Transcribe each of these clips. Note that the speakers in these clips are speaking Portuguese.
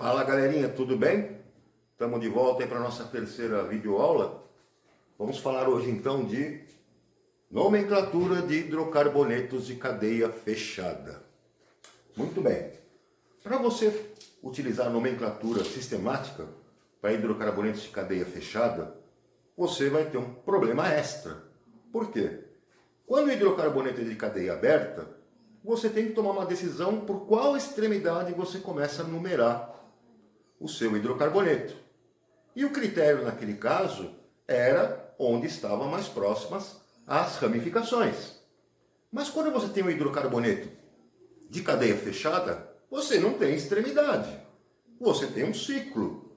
Fala galerinha, tudo bem? Estamos de volta aí para a nossa terceira videoaula. Vamos falar hoje então de nomenclatura de hidrocarbonetos de cadeia fechada. Muito bem. Para você utilizar a nomenclatura sistemática para hidrocarbonetos de cadeia fechada, você vai ter um problema extra. Por quê? Quando o hidrocarboneto é de cadeia aberta, você tem que tomar uma decisão por qual extremidade você começa a numerar o seu hidrocarboneto. E o critério naquele caso era onde estavam mais próximas as ramificações. Mas quando você tem um hidrocarboneto de cadeia fechada, você não tem extremidade. Você tem um ciclo.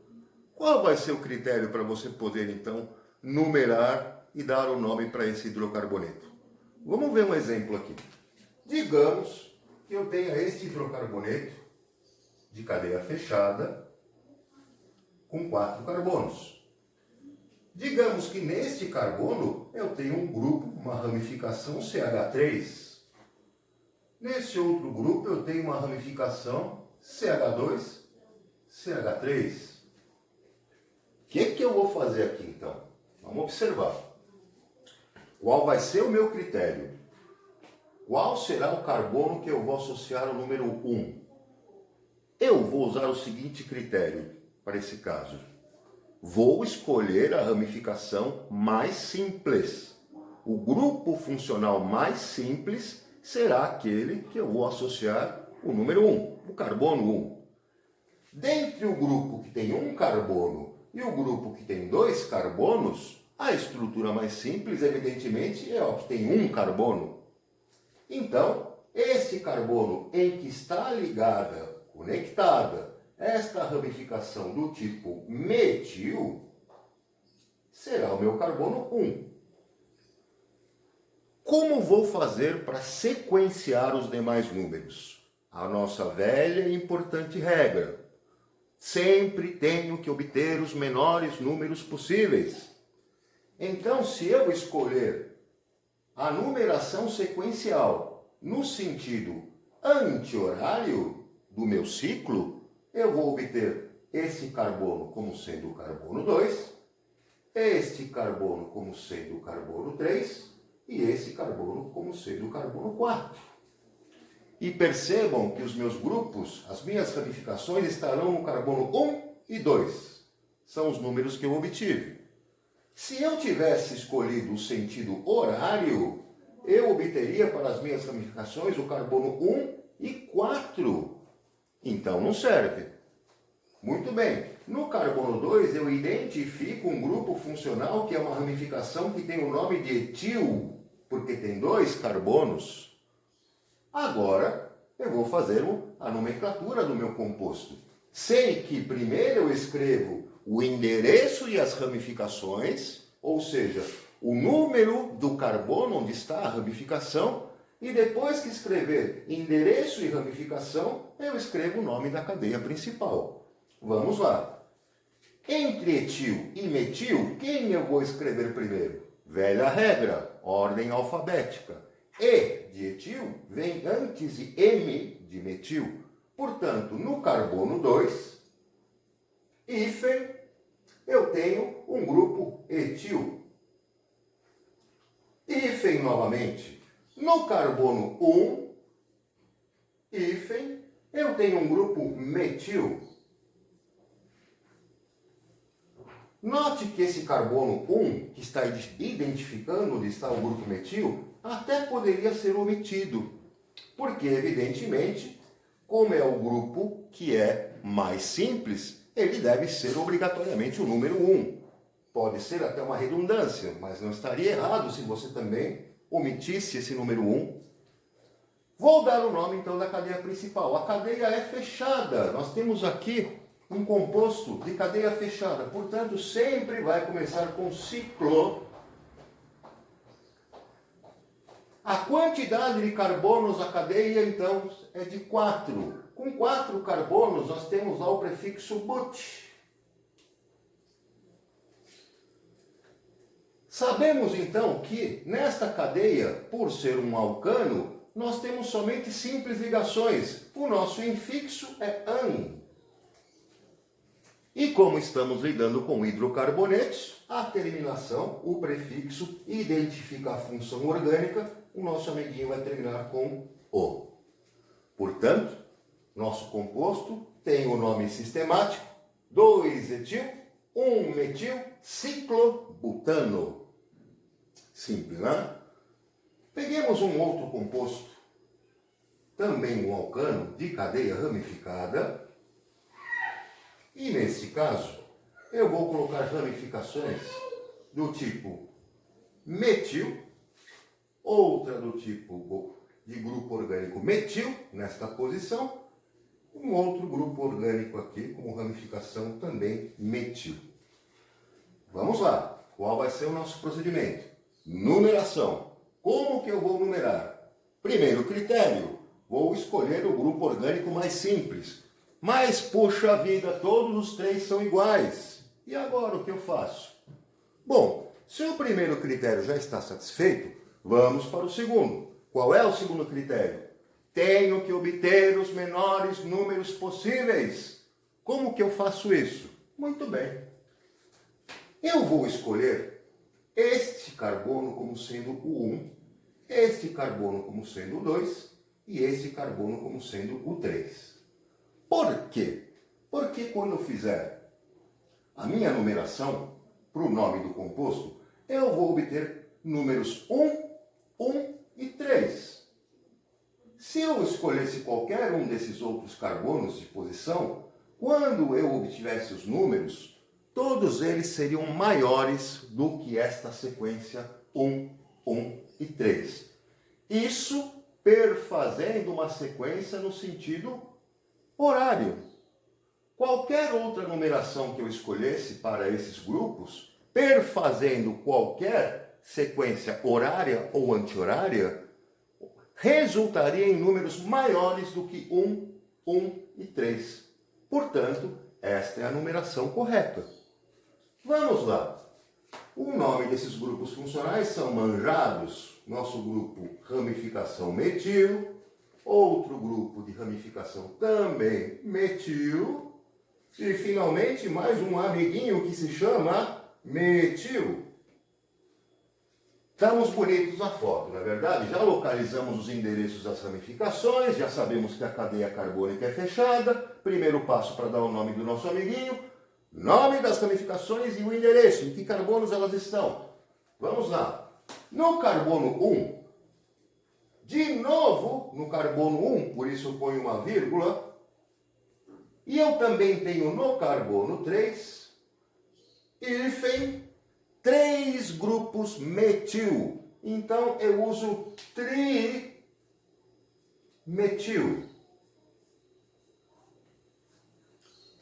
Qual vai ser o critério para você poder então numerar e dar o nome para esse hidrocarboneto? Vamos ver um exemplo aqui. Digamos que eu tenha este hidrocarboneto de cadeia fechada com 4 carbonos. Digamos que neste carbono eu tenho um grupo, uma ramificação CH3. Nesse outro grupo eu tenho uma ramificação CH2, CH3. O que eu vou fazer aqui então? Vamos observar. Qual vai ser o meu critério? Qual será o carbono que eu vou associar ao número 1? Eu vou usar o seguinte critério para esse caso. Vou escolher a ramificação mais simples. O grupo funcional mais simples será aquele que eu vou associar o número 1, o carbono 1. Dentre o grupo que tem um carbono e o grupo que tem 2 carbonos, a estrutura mais simples, evidentemente, é o que tem um carbono. Então, esse carbono em que está ligada, conectada, esta ramificação do tipo metil será o meu carbono 1. Como vou fazer para sequenciar os demais números? A nossa velha e importante regra. Sempre tenho que obter os menores números possíveis. Então, se eu escolher a numeração sequencial no sentido anti-horário do meu ciclo, eu vou obter esse carbono como sendo o carbono 2, este carbono como sendo o carbono 3 e esse carbono como sendo o carbono 4. E percebam que os meus grupos, as minhas ramificações estarão no carbono 1 e 2. São os números que eu obtive. Se eu tivesse escolhido o sentido horário, eu obteria para as minhas ramificações o carbono 1 e 4. Então não serve. Muito bem. No carbono 2 eu identifico um grupo funcional que é uma ramificação que tem o nome de etil, porque tem 2 carbonos. Agora eu vou fazer a nomenclatura do meu composto. Sei que primeiro eu escrevo o endereço e as ramificações, ou seja, o número do carbono onde está a ramificação, e depois que escrever endereço e ramificação, eu escrevo o nome da cadeia principal. Vamos lá. Entre etil e metil, quem eu vou escrever primeiro? Velha regra, ordem alfabética. E de etil vem antes de M de metil. Portanto, no carbono 2, hífen, eu tenho um grupo etil. Hífen novamente. No carbono 1, hífen, eu tenho um grupo metil. Note que esse carbono 1, que está identificando onde está o grupo metil, até poderia ser omitido. Porque, evidentemente, como é o grupo que é mais simples, ele deve ser obrigatoriamente o número 1. Pode ser até uma redundância, mas não estaria errado se você também omitisse esse número 1. Vou dar o nome então da cadeia principal. A cadeia é fechada. Nós temos aqui um composto de cadeia fechada. Portanto, sempre vai começar com ciclo. A quantidade de carbonos da cadeia, então, é de 4. Com 4 carbonos, nós temos lá o prefixo but. Sabemos, então, que nesta cadeia, por ser um alcano, nós temos somente simples ligações. O nosso infixo é an. E como estamos lidando com hidrocarbonetos, a terminação, o prefixo, identifica a função orgânica, o nosso amiguinho vai terminar com O. Portanto, nosso composto tem o nome sistemático 2-etil, 1-metil, ciclobutano. Simples, né? Peguemos um outro composto, também um alcano de cadeia ramificada. E nesse caso, eu vou colocar ramificações do tipo metil, outra do tipo de grupo orgânico metil, nesta posição, um outro grupo orgânico aqui, como ramificação também metil. Vamos lá, qual vai ser o nosso procedimento? Numeração. Como que eu vou numerar? Primeiro critério, vou escolher o grupo orgânico mais simples. Mas, puxa vida, todos os três são iguais. E agora o que eu faço? Bom, se o primeiro critério já está satisfeito, vamos para o segundo. Qual é o segundo critério? Tenho que obter os menores números possíveis. Como que eu faço isso? Muito bem. Eu vou escolher este carbono como sendo o 1, este carbono como sendo o 2 e este carbono como sendo o 3. Por quê? Porque quando eu fizer a minha numeração para o nome do composto, eu vou obter números 1, 1 e 3. Se eu escolhesse qualquer um desses outros carbonos de posição, quando eu obtivesse os números, todos eles seriam maiores do que esta sequência 1, 1 e 3. Isso perfazendo uma sequência no sentido horário. Qualquer outra numeração que eu escolhesse para esses grupos, perfazendo qualquer sequência horária ou anti-horária, resultaria em números maiores do que 1, 1 e 3. Portanto, esta é a numeração correta. Vamos lá. O nome desses grupos funcionais são manjados. Nosso grupo ramificação metil. Outro grupo de ramificação também metil. E finalmente mais um amiguinho que se chama metil. Estamos bonitos na foto, não é verdade? Já localizamos os endereços das ramificações, já sabemos que a cadeia carbônica é fechada. Primeiro passo para dar o nome do nosso amiguinho. Nome das ramificações e o endereço, em que carbonos elas estão. Vamos lá. No carbono 1, de novo no carbono 1, por isso eu ponho uma vírgula. E eu também tenho no carbono 3, hífen, 3 grupos metil. Então eu uso trimetil.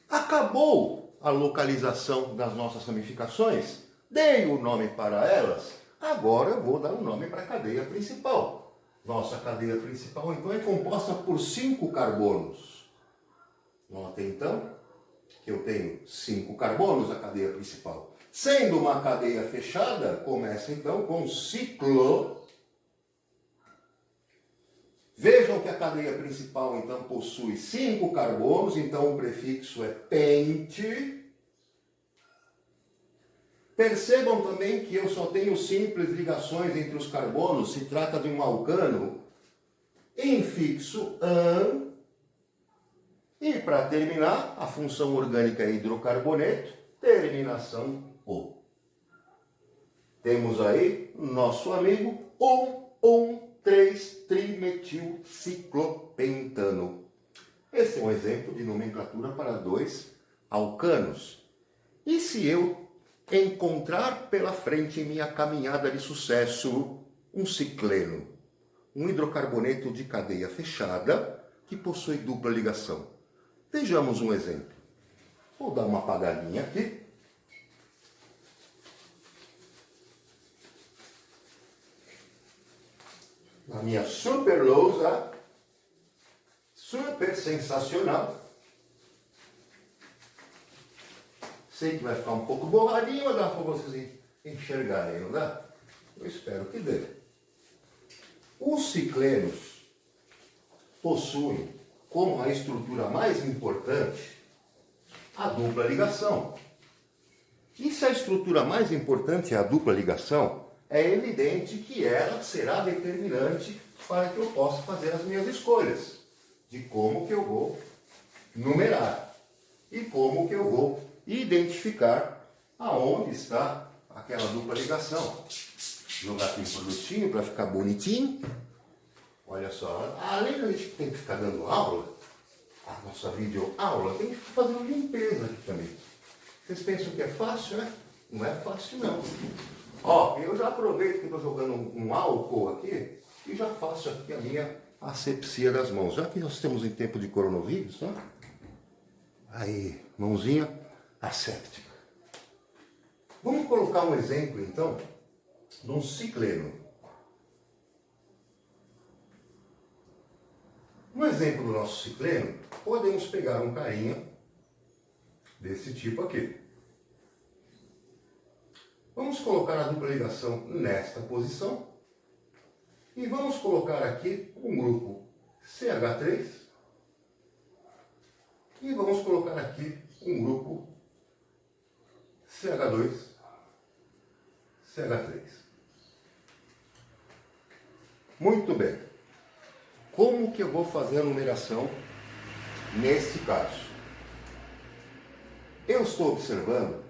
Acabou a localização das nossas ramificações, dei o nome para elas, agora eu vou dar o nome para a cadeia principal. Nossa cadeia principal, então, é composta por 5 carbonos. Notem, então, que eu tenho 5 carbonos na cadeia principal. Sendo uma cadeia fechada, começa, então, com ciclo. Vejam que a cadeia principal, então, possui 5 carbonos, então o prefixo é pente. Percebam também que eu só tenho simples ligações entre os carbonos, se trata de um alcano, infixo an. E para terminar, a função orgânica é hidrocarboneto, terminação O. Temos aí nosso amigo 1,1,3-trimetilciclopentano. Esse é um exemplo de nomenclatura para 2 alcanos. E se eu encontrar pela frente em minha caminhada de sucesso um cicleno, um hidrocarboneto de cadeia fechada que possui dupla ligação? Vejamos um exemplo. Vou dar uma apagadinha aqui. A minha super lousa, super sensacional. Sei que vai ficar um pouco borradinho, mas dá para vocês enxergarem, não dá? Eu espero que dê. Os ciclenos possuem como a estrutura mais importante a dupla ligação. E se a estrutura mais importante é a dupla ligação, é evidente que ela será determinante para que eu possa fazer as minhas escolhas de como que eu vou numerar e como que eu vou identificar aonde está aquela dupla ligação. Jogar aqui um produtinho para ficar bonitinho. Olha só, além da gente ter que ficar dando aula, a nossa videoaula, tem que ficar fazendo limpeza aqui também. Vocês pensam que é fácil, né? Não é fácil não. Ó, eu já aproveito que estou jogando um álcool aqui e já faço aqui a minha asepsia das mãos. Já que nós estamos em tempo de coronavírus, né? Aí, mãozinha asséptica. Vamos colocar um exemplo então de um cicleno. No exemplo do nosso cicleno, podemos pegar um carinha desse tipo aqui. Vamos colocar a dupla ligação nesta posição e vamos colocar aqui um grupo CH3 e vamos colocar aqui um grupo CH2, CH3. Muito bem. Como que eu vou fazer a numeração nesse caso? Eu estou observando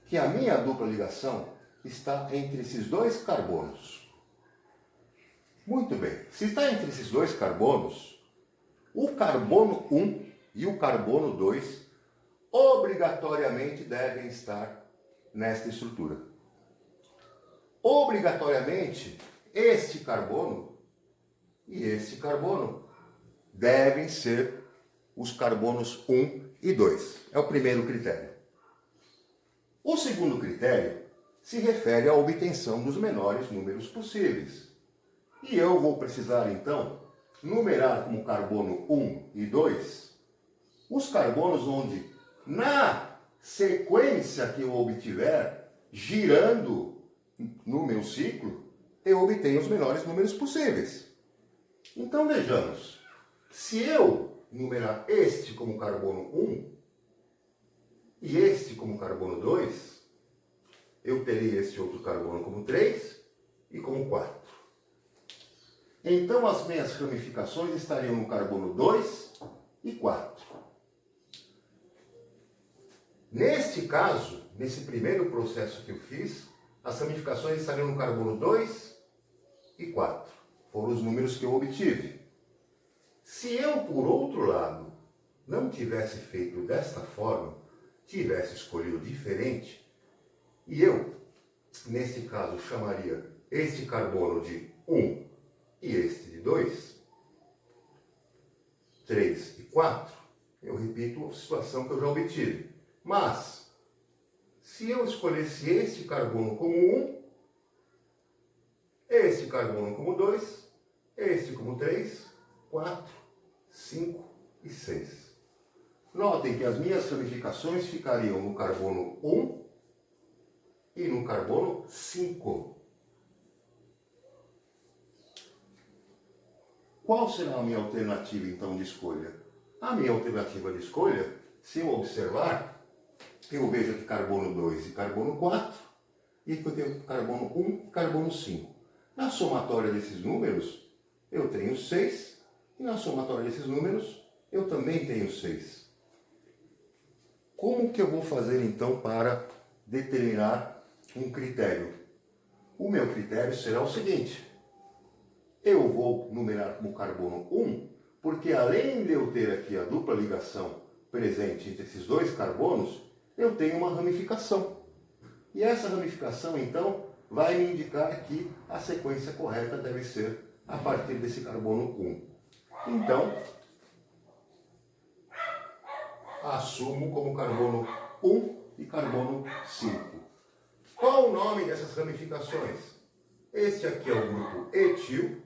que a minha dupla ligação está entre esses dois carbonos. Muito bem. Se está entre esses dois carbonos, o carbono 1 e o carbono 2 obrigatoriamente devem estar nesta estrutura. Obrigatoriamente, este carbono e este carbono devem ser os carbonos 1 e 2. É o primeiro critério. O segundo critério se refere à obtenção dos menores números possíveis. E eu vou precisar, então, numerar como carbono 1 e 2 os carbonos onde, na sequência que eu obtiver, girando no meu ciclo, eu obtenho os menores números possíveis. Então, vejamos. Se eu numerar este como carbono 1 e este como carbono 2, eu terei este outro carbono como 3 e como 4. Então, as minhas ramificações estariam no carbono 2 e 4. Neste caso, nesse primeiro processo que eu fiz, as ramificações estariam no carbono 2 e 4. Foram os números que eu obtive. Se eu, por outro lado, não tivesse feito desta forma, tivesse escolhido diferente, e eu, neste caso, chamaria este carbono de 1 e este de 2, 3 e 4, eu repito a situação que eu já obtive. Mas, se eu escolhesse este carbono como 1, este carbono como 2, este como 3, 4, 5 e 6. Notem que as minhas ramificações ficariam no carbono 1 e no carbono 5. Qual será a minha alternativa, então, de escolha? A minha alternativa de escolha, se eu observar, eu vejo aqui carbono 2 e carbono 4, e aqui eu tenho carbono 1 e carbono 5. Na somatória desses números, eu tenho 6, e na somatória desses números, eu também tenho 6. Como que eu vou fazer, então, para determinar um critério? O meu critério será o seguinte. Eu vou numerar como carbono 1, porque além de eu ter aqui a dupla ligação presente entre esses dois carbonos, eu tenho uma ramificação. E essa ramificação, então, vai me indicar que a sequência correta deve ser a partir desse carbono 1. Então, assumo como carbono 1 e carbono 5. Qual o nome dessas ramificações? Este aqui é o grupo etil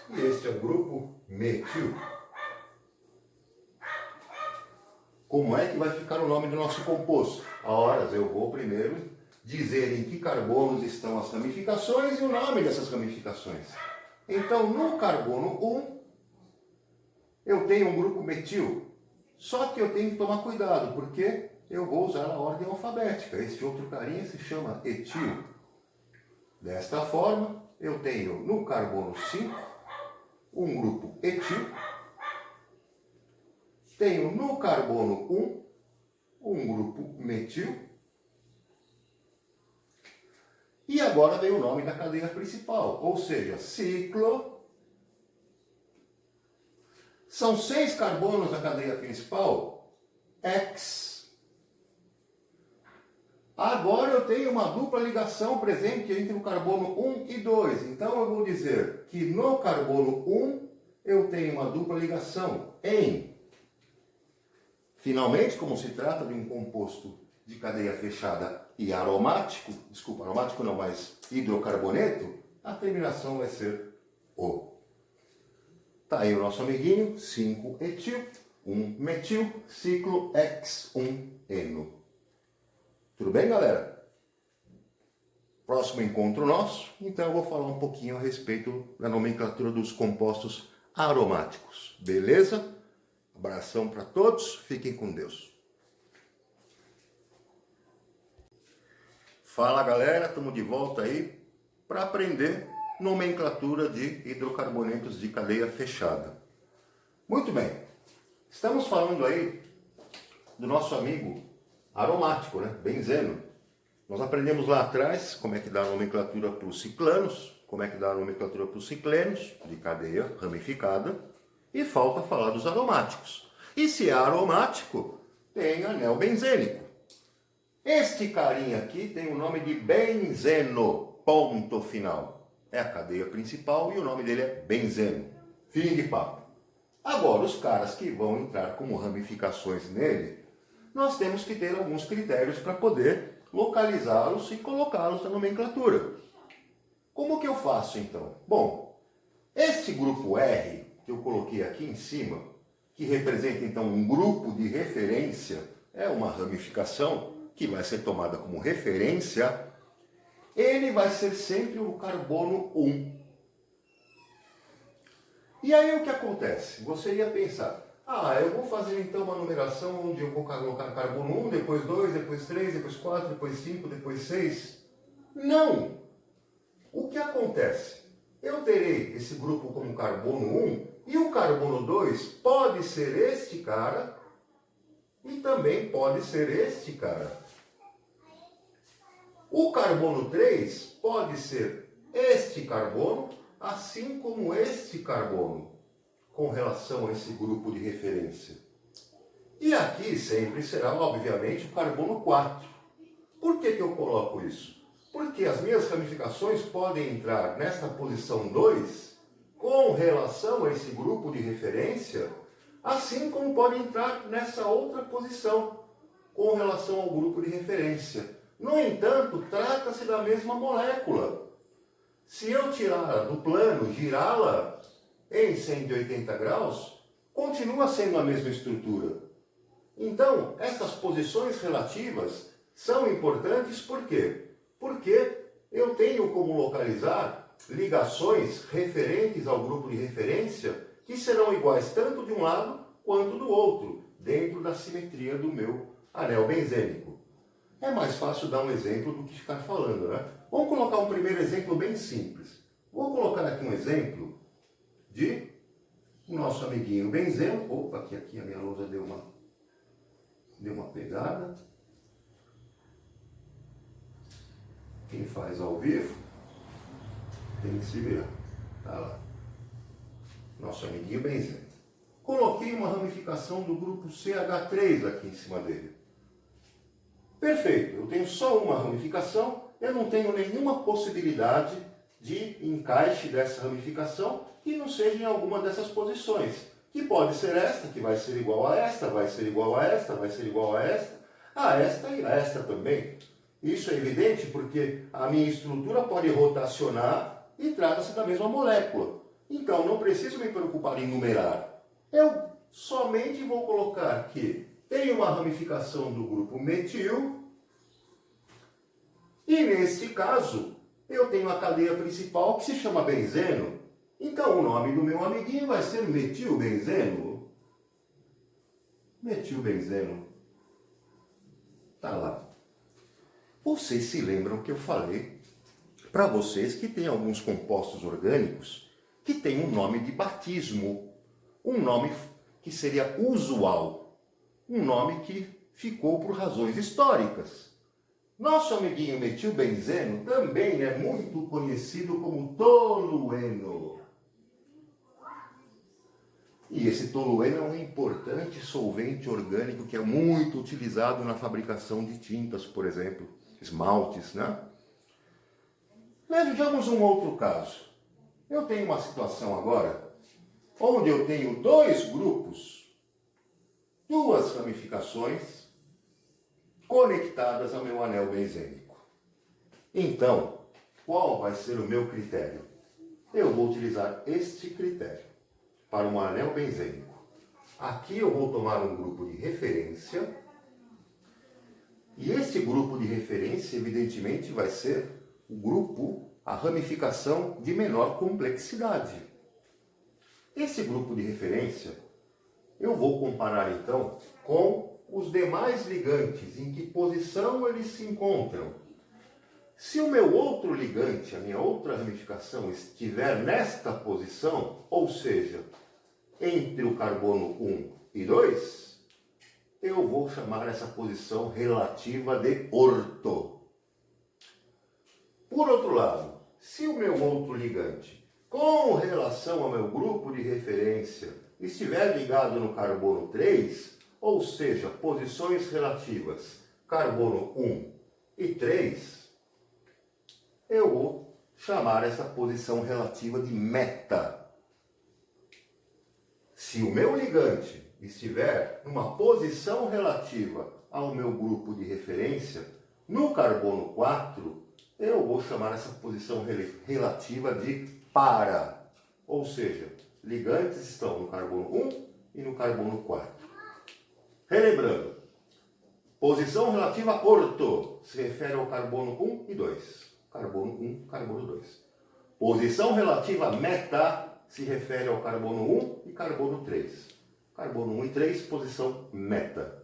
e este é o grupo metil. Como é que vai ficar o nome do nosso composto? Ora, eu vou primeiro dizer em que carbonos estão as ramificações e o nome dessas ramificações. Então, no carbono 1, eu tenho um grupo metil. Só que eu tenho que tomar cuidado, porque eu vou usar a ordem alfabética. Este outro carinha se chama etil. Desta forma, eu tenho no carbono 5 um grupo etil. Tenho no carbono 1 um grupo metil. E agora vem o nome da cadeia principal, ou seja, ciclo. São 6 carbonos da cadeia principal, X. Agora eu tenho uma dupla ligação presente entre o carbono 1 e 2. Então eu vou dizer que no carbono 1 eu tenho uma dupla ligação em. Finalmente, como se trata de um composto de cadeia fechada e aromático, desculpa, aromático não, mas hidrocarboneto, a terminação vai ser O. Tá aí o nosso amiguinho, 5-etil, 1-metil, ciclo X1-eno. Tudo bem, galera? Próximo encontro nosso, então eu vou falar um pouquinho a respeito da nomenclatura dos compostos aromáticos. Beleza? Abração para todos, fiquem com Deus. Fala, galera, estamos de volta aí para aprender nomenclatura de hidrocarbonetos de cadeia fechada. Muito bem, estamos falando aí do nosso amigo aromático, né? Benzeno. Nós aprendemos lá atrás como é que dá a nomenclatura para os ciclanos, como é que dá a nomenclatura para os ciclenos, de cadeia ramificada, e falta falar dos aromáticos. E se é aromático, tem anel benzênico. Este carinha aqui tem o nome de benzeno, ponto final. É a cadeia principal e o nome dele é benzeno. Fim de papo. Agora, os caras que vão entrar como ramificações nele, nós temos que ter alguns critérios para poder localizá-los e colocá-los na nomenclatura. Como que eu faço então? Bom, este grupo R, que eu coloquei aqui em cima, que representa então um grupo de referência, é uma ramificação que vai ser tomada como referência, ele vai ser sempre o carbono 1. E aí o que acontece? Você ia pensar, eu vou fazer então uma numeração onde eu vou colocar carbono 1, depois 2, depois 3, depois 4, depois 5, depois 6. Não! O que acontece? Eu terei esse grupo como carbono 1 e o carbono 2 pode ser este cara e também pode ser este cara. O carbono 3 pode ser este carbono, assim como este carbono, com relação a esse grupo de referência. E aqui sempre será, obviamente, o carbono 4. Por que eu coloco isso? Porque as minhas ramificações podem entrar nesta posição 2 com relação a esse grupo de referência, assim como podem entrar nessa outra posição com relação ao grupo de referência. No entanto, trata-se da mesma molécula. Se eu tirá-la do plano, girá-la em 180 graus, continua sendo a mesma estrutura. Então, essas posições relativas são importantes por quê? Porque eu tenho como localizar ligações referentes ao grupo de referência que serão iguais tanto de um lado quanto do outro, dentro da simetria do meu anel benzênico. É mais fácil dar um exemplo do que ficar falando, né? Vamos colocar um primeiro exemplo bem simples. Vou colocar aqui um exemplo de nosso amiguinho benzeno. Opa, aqui a minha lousa deu uma pegada. Quem faz ao vivo tem que se virar. Tá lá. Nosso amiguinho benzeno. Coloquei uma ramificação do grupo CH3 aqui em cima dele. Perfeito, eu tenho só uma ramificação, eu não tenho nenhuma possibilidade de encaixe dessa ramificação que não seja em alguma dessas posições. Que pode ser esta, que vai ser igual a esta, vai ser igual a esta, vai ser igual a esta e a esta também. Isso é evidente porque a minha estrutura pode rotacionar e trata-se da mesma molécula. Então não preciso me preocupar em numerar. Eu somente vou colocar que tem uma ramificação do grupo metil, e neste caso, eu tenho a cadeia principal que se chama benzeno. Então o nome do meu amiguinho vai ser metilbenzeno. metilbenzeno. Tá lá. Vocês se lembram que eu falei para vocês que tem alguns compostos orgânicos que têm um nome de batismo, um nome que seria usual, um nome que ficou por razões históricas. Nosso amiguinho metilbenzeno também é muito conhecido como tolueno. E esse tolueno é um importante solvente orgânico que é muito utilizado na fabricação de tintas, por exemplo, esmaltes, né? Vejamos um outro caso. Eu tenho uma situação agora onde eu tenho dois grupos, duas ramificações conectadas ao meu anel benzênico. Então, qual vai ser o meu critério? Eu vou utilizar este critério para um anel benzênico. Aqui eu vou tomar um grupo de referência e este grupo de referência, evidentemente, vai ser o grupo, a ramificação de menor complexidade. Esse grupo de referência eu vou comparar então com os demais ligantes, em que posição eles se encontram. Se o meu outro ligante, a minha outra ramificação, estiver nesta posição, ou seja, entre o carbono 1 e 2, eu vou chamar essa posição relativa de orto. Por outro lado, se o meu outro ligante, com relação ao meu grupo de referência, estiver ligado no carbono 3, ou seja, posições relativas carbono 1 e 3, eu vou chamar essa posição relativa de meta. Se o meu ligante estiver numa posição relativa ao meu grupo de referência, no carbono 4, eu vou chamar essa posição relativa de para. Ou seja, ligantes estão no carbono 1 e no carbono 4. Relembrando, posição relativa orto se refere ao carbono 1 e 2. Carbono 1, carbono 2. Posição relativa meta se refere ao carbono 1 e carbono 3. Carbono 1 e 3, posição meta.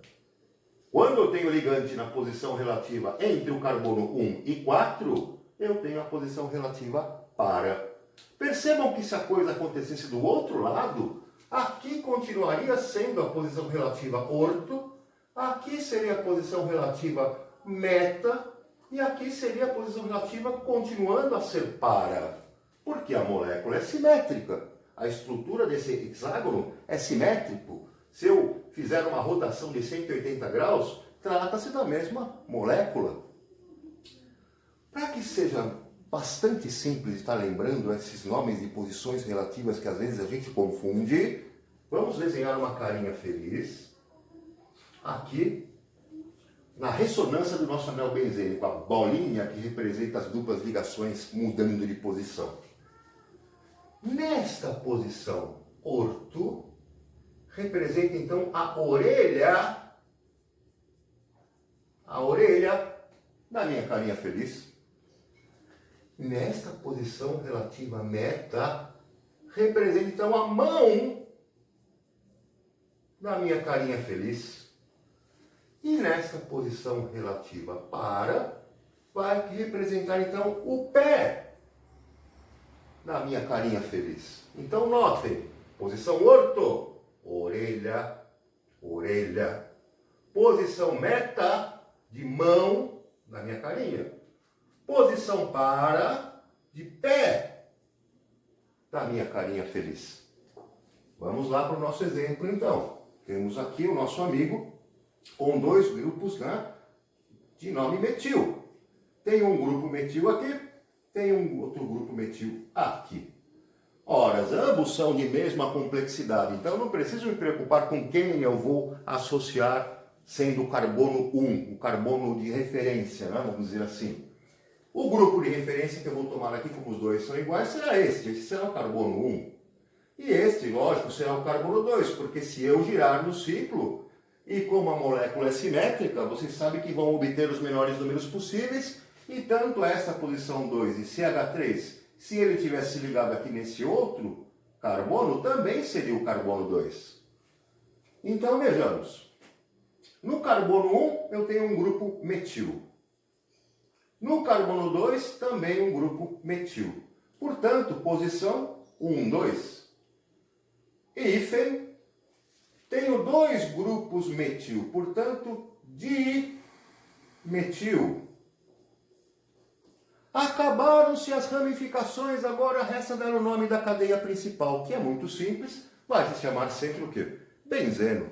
Quando eu tenho ligante na posição relativa entre o carbono 1 e 4, eu tenho a posição relativa para. Percebam que se a coisa acontecesse do outro lado, aqui continuaria sendo a posição relativa orto, aqui seria a posição relativa meta, e aqui seria a posição relativa continuando a ser para. Porque a molécula é simétrica. A estrutura desse hexágono é simétrico. Se eu fizer uma rotação de 180 graus, trata-se da mesma molécula. Para que seja bastante simples estar lembrando esses nomes de posições relativas que às vezes a gente confunde, vamos desenhar uma carinha feliz aqui na ressonância do nosso anel benzênico, a bolinha que representa as duplas ligações mudando de posição. Nesta posição orto, representa então a orelha da minha carinha feliz. Nesta posição relativa meta, representa então a mão da minha carinha feliz. E nesta posição relativa para, vai representar então o pé da minha carinha feliz. Então notem, posição orto, orelha, orelha. Posição meta, de mão da minha carinha. Posição para, de pé da minha carinha feliz. Vamos lá para o nosso exemplo então. Temos aqui o nosso amigo com dois grupos, né, de nome metil. Tem um grupo metil aqui, tem um outro grupo metil aqui. Ora, ambos são de mesma complexidade, então eu não preciso me preocupar com quem eu vou associar sendo o carbono 1, o carbono de referência, né, vamos dizer assim. O grupo de referência que eu vou tomar aqui, como os dois são iguais, será este será o carbono 1. E este, lógico, será o carbono 2, porque se eu girar no ciclo, e como a molécula é simétrica, vocês sabem que vão obter os menores números possíveis, e tanto essa posição 2 e CH3, se ele tivesse ligado aqui nesse outro carbono, também seria o carbono 2. Então vejamos, No carbono 1, eu tenho um grupo metil. No carbono 2, também um grupo metil. Portanto, posição 1, 2. Hífen, tenho dois grupos metil, portanto, dimetil. Acabaram-se as ramificações, agora resta dar o nome da cadeia principal, que é muito simples, vai se chamar sempre o quê? Benzeno.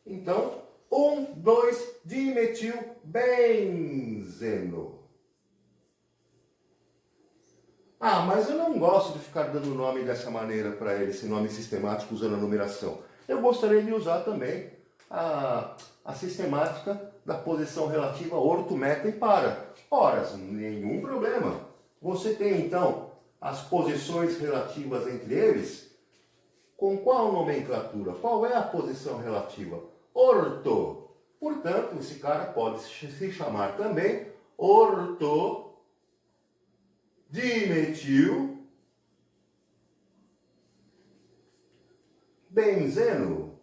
Então, 1, 2, dimetilbenzeno. Ah, mas eu não gosto de ficar dando nome dessa maneira para ele, esse nome sistemático usando a numeração. Eu gostaria de usar também a sistemática da posição relativa orto, meta e para. Ora, nenhum problema. Você tem então as posições relativas entre eles. Com qual nomenclatura? Qual é a posição relativa? Orto. Portanto, esse cara pode se chamar também orto dimetil benzeno.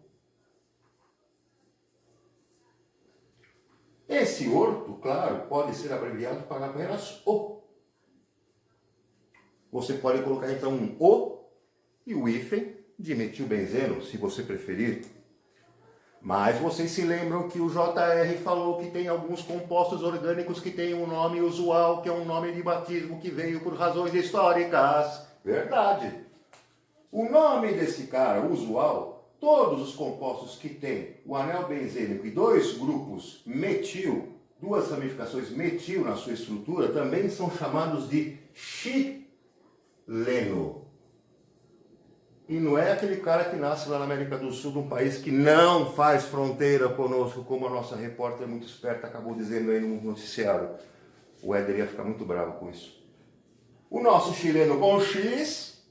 Esse orto, claro, pode ser abreviado para apenas O. Você pode colocar então um O e o hífen dimetilbenzeno, se você preferir. Mas vocês se lembram que o JR falou que tem alguns compostos orgânicos que têm um nome usual, que é um nome de batismo que veio por razões históricas. Verdade. O nome desse cara usual, todos os compostos que têm o anel benzênico e dois grupos metil, duas ramificações metil na sua estrutura, também são chamados de chileno. E não é aquele cara que nasce lá na América do Sul, num país que não faz fronteira conosco, como a nossa repórter muito esperta acabou dizendo aí no noticiário. O Éder ia ficar muito bravo com isso. O nosso chileno com X.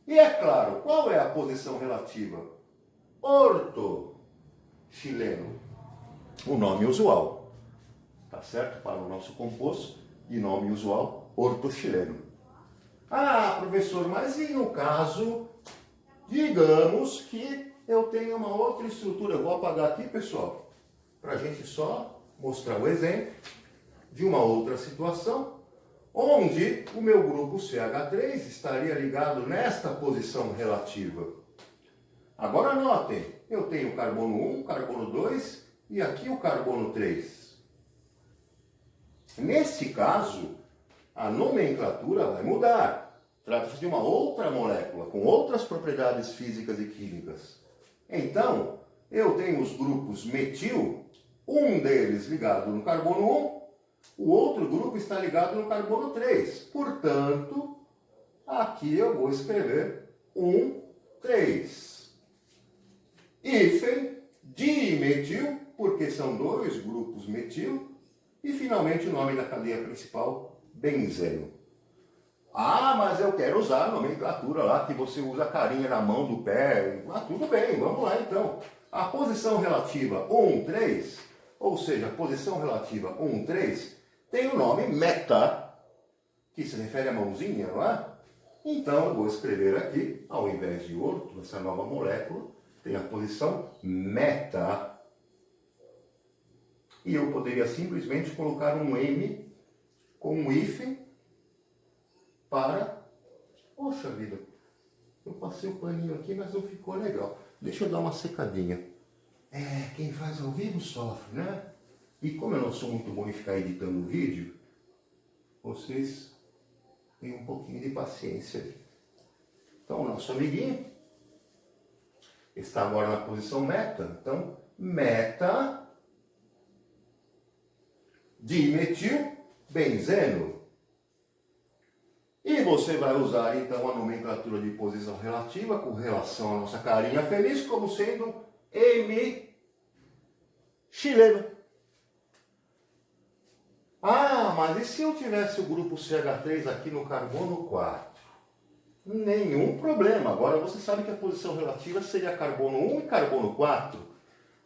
E é claro, qual é a posição relativa? Orto chileno. O nome usual. Tá certo? Para o nosso composto. E nome usual, orto chileno. Ah, professor, mas e no caso... Digamos que eu tenho uma outra estrutura. Eu vou apagar aqui, pessoal, para a gente só mostrar o exemplo de uma outra situação, onde o meu grupo CH3 estaria ligado nesta posição relativa. Agora notem, eu tenho carbono 1, carbono 2 e aqui o carbono 3. Nesse caso, a nomenclatura vai mudar. Trata-se de uma outra molécula, com outras propriedades físicas e químicas. Então, eu tenho os grupos metil, um deles ligado no carbono 1, o outro grupo está ligado no carbono 3. Portanto, aqui eu vou escrever 3. Hífen dimetil, porque são dois grupos metil, e finalmente o nome da cadeia principal, benzeno. Ah, mas eu quero usar a nomenclatura lá, que você usa a carinha na mão do pé. Ah, tudo bem, vamos lá então. A posição relativa 1, 3, ou seja, a posição relativa 1, 3, tem o nome meta, que se refere à mãozinha, não é? Então eu vou escrever aqui, ao invés de orto, essa nova molécula, tem a posição meta. E eu poderia simplesmente colocar um M com um hífen para... Poxa vida, eu passei o paninho aqui, mas não ficou legal. Deixa eu dar uma secadinha. Quem faz ao vivo sofre, né? E como eu não sou muito bom em ficar editando vídeo, vocês têm um pouquinho de paciência aí. Então, o nosso amiguinho está agora na posição meta. Então, meta dimetilbenzeno. E você vai usar então a nomenclatura de posição relativa com relação à nossa carinha feliz como sendo M chileno. Ah, mas e se eu tivesse o grupo CH3 aqui no carbono 4? Nenhum problema. Agora você sabe que a posição relativa seria carbono 1 e carbono 4.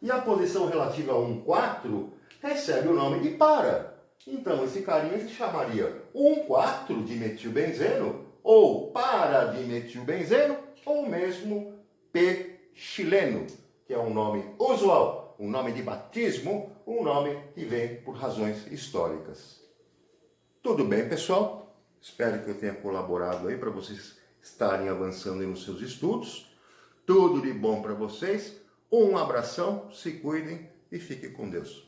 E a posição relativa 1, 4 recebe o nome de para. Então, esse carinha se chamaria 1,4-dimetilbenzeno, ou para-dimetilbenzeno, ou mesmo P chileno, que é um nome usual. um nome de batismo, um nome que vem por razões históricas. Tudo bem, pessoal? Espero que eu tenha colaborado aí para vocês estarem avançando aí nos seus estudos. Tudo de bom para vocês. Um abração, se cuidem e fiquem com Deus.